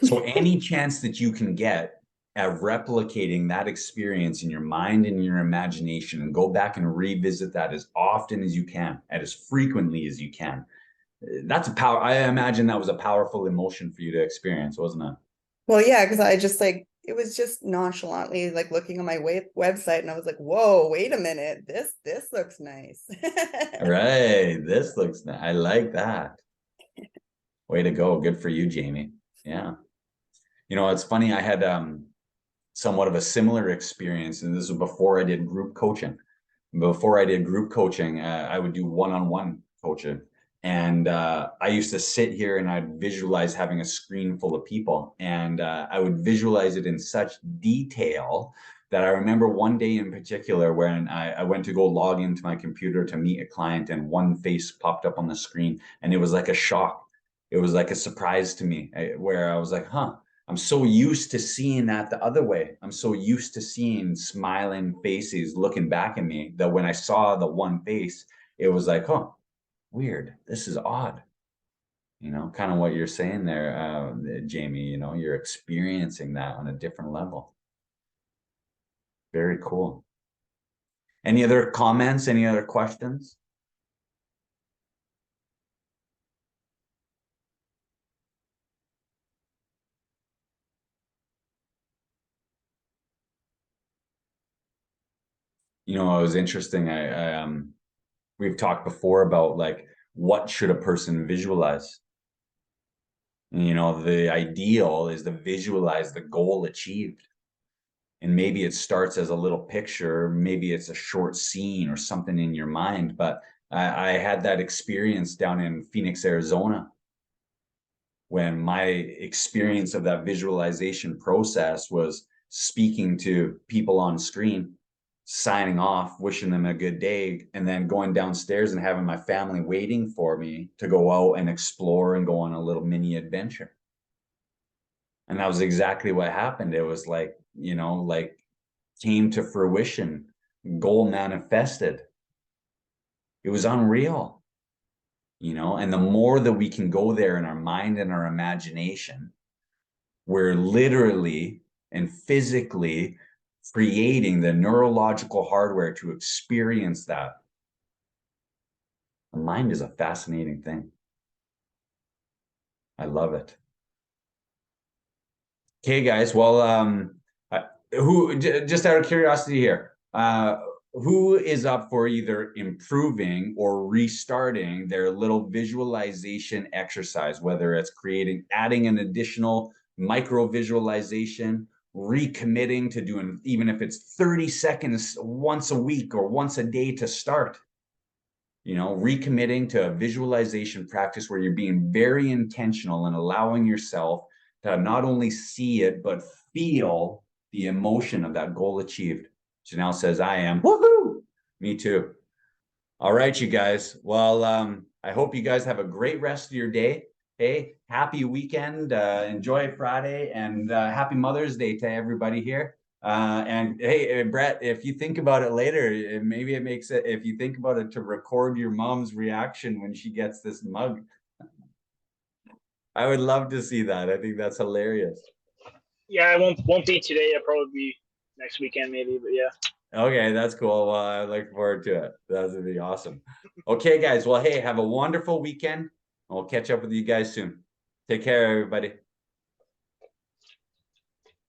So any chance that you can get at replicating that experience in your mind and your imagination, and go back and revisit that as often as you can, and as frequently as you can. That's a power. I imagine that was a powerful emotion for you to experience, wasn't it? Well, yeah, because I just like, it was just nonchalantly like looking on my website and I was like, whoa, wait a minute, this looks nice. Right. This looks nice. I like that. Way to go. Good for you, Jamie. Yeah. You know, it's funny. I had somewhat of a similar experience, and this was before I did group coaching. Before I did group coaching, I would do one-on-one coaching. And I used to sit here and I'd visualize having a screen full of people. And I would visualize it in such detail that I remember one day in particular when I went to go log into my computer to meet a client, and one face popped up on the screen, and it was like a shock. It was like a surprise to me, where I was like, huh, I'm so used to seeing that the other way. I'm so used to seeing smiling faces looking back at me that when I saw the one face, it was like, oh, weird. This is odd. You know, kind of what you're saying there, Jamie, you know, you're experiencing that on a different level. Very cool. Any other comments? Any other questions? You know, it was interesting. We've talked before about like, what should a person visualize? And, you know, the ideal is to visualize the goal achieved. And maybe it starts as a little picture, maybe it's a short scene or something in your mind. But I had that experience down in Phoenix, Arizona, when my experience of that visualization process was speaking to people on screen, signing off, wishing them a good day, and then going downstairs and having my family waiting for me to go out and explore and go on a little mini adventure. And that was exactly what happened. It was like, you know, like came to fruition, goal manifested. It was unreal, you know, and the more that we can go there in our mind and our imagination, we're literally and physically creating the neurological hardware to experience that. The mind is a fascinating thing. I love it. Okay, guys. Well, who just out of curiosity here, who is up for either improving or restarting their little visualization exercise, whether it's adding an additional micro visualization, recommitting to doing, even if it's 30 seconds once a week or once a day to start, recommitting to a visualization practice where you're being very intentional and allowing yourself to not only see it, but feel the emotion of that goal achieved. Janelle says, I am. Woohoo! Me too. All right, you guys. Well, I hope you guys have a great rest of your day. Hey, happy weekend. Enjoy Friday, and happy Mother's Day to everybody here. And hey, Brett, if you think about it later, maybe it makes it, if you think about it, to record your mom's reaction when she gets this mug. I would love to see that. I think that's hilarious. Yeah, I won't be today. I'll probably be next weekend maybe, but yeah. Okay, that's cool. Well, I look forward to it. That's gonna be awesome. Okay, guys. Well, hey, have a wonderful weekend. I'll catch up with you guys soon. Take care, everybody.